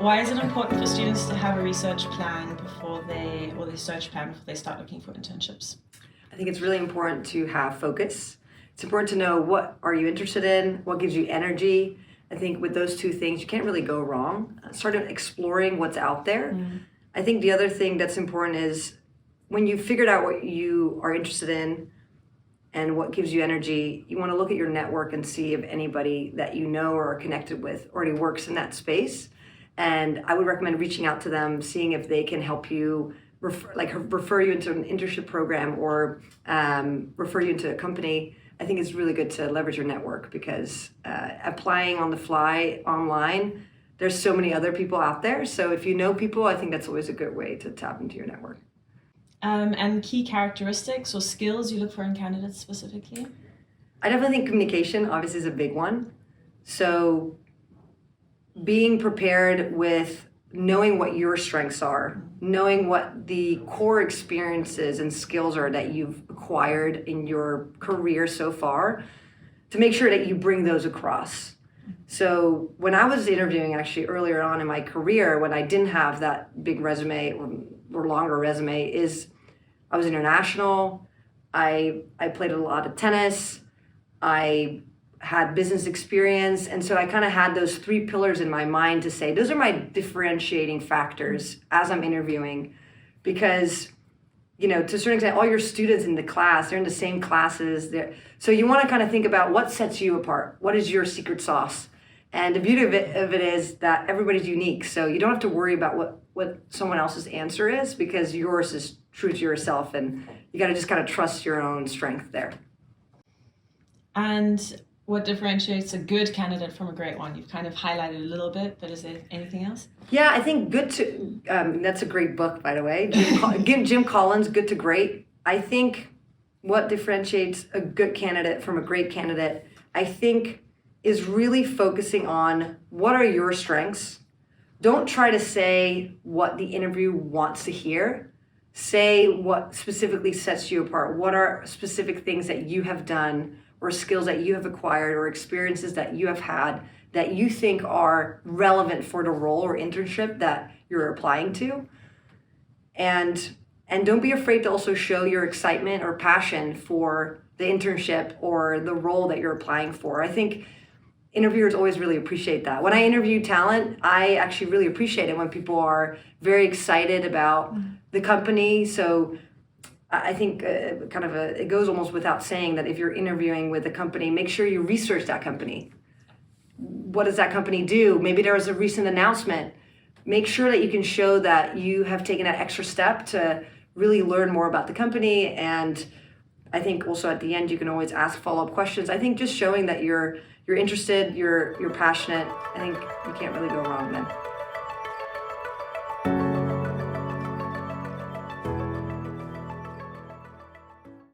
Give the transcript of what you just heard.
Why is it important for students to have a research plan before they start looking for internships? I think it's really important to have focus. It's important to know what are you interested in, what gives you energy. I think with those two things, you can't really go wrong. Start exploring what's out there. I think the other thing that's important is when you've figured out what you are interested in and what gives you energy, you want to look at your network and see if anybody that you know or are connected with already works in that space. And I would recommend reaching out to them, seeing if they can help you, refer you into an internship program or refer you into a company. I think it's really good to leverage your network because applying on the fly online, there's so many other people out there. So if you know people, I think that's always a good way to tap into your network. And key characteristics or skills you look for in candidates specifically? I definitely think communication obviously is a big one. So being prepared with knowing what your strengths are, knowing what the core experiences and skills are that you've acquired in your career so far, to make sure that you bring those across. So when I was interviewing actually earlier on in my career, when I didn't have that big resume or longer resume, is I was international, I played a lot of tennis, I had business experience, and so I kind of had those three pillars in my mind to say, those are my differentiating factors as I'm interviewing, because, to a certain extent, all your students in the class, they're in the same classes. So you want to kind of think about what sets you apart. What is your secret sauce? And the beauty of it is that everybody's unique. So you don't have to worry about what someone else's answer is, because yours is true to yourself, and you got to just kind of trust your own strength there. And what differentiates a good candidate from a great one? You've kind of highlighted a little bit, but is there anything else? Yeah, I think that's a great book, by the way. Jim Collins, Good to Great. I think what differentiates a good candidate from a great candidate, I think, is really focusing on what are your strengths. Don't try to say what the interview wants to hear. Say what specifically sets you apart. What are specific things that you have done or skills that you have acquired or experiences that you have had that you think are relevant for the role or internship that you're applying to. And don't be afraid to also show your excitement or passion for the internship or the role that you're applying for. I think interviewers always really appreciate that. When I interview talent, I actually really appreciate it when people are very excited about the company. So I think it goes almost without saying that if you're interviewing with a company, make sure you research that company. What does that company do? Maybe there was a recent announcement. Make sure that you can show that you have taken that extra step to really learn more about the company. And I think also at the end, you can always ask follow-up questions. I think just showing that you're interested, you're passionate, I think you can't really go wrong then.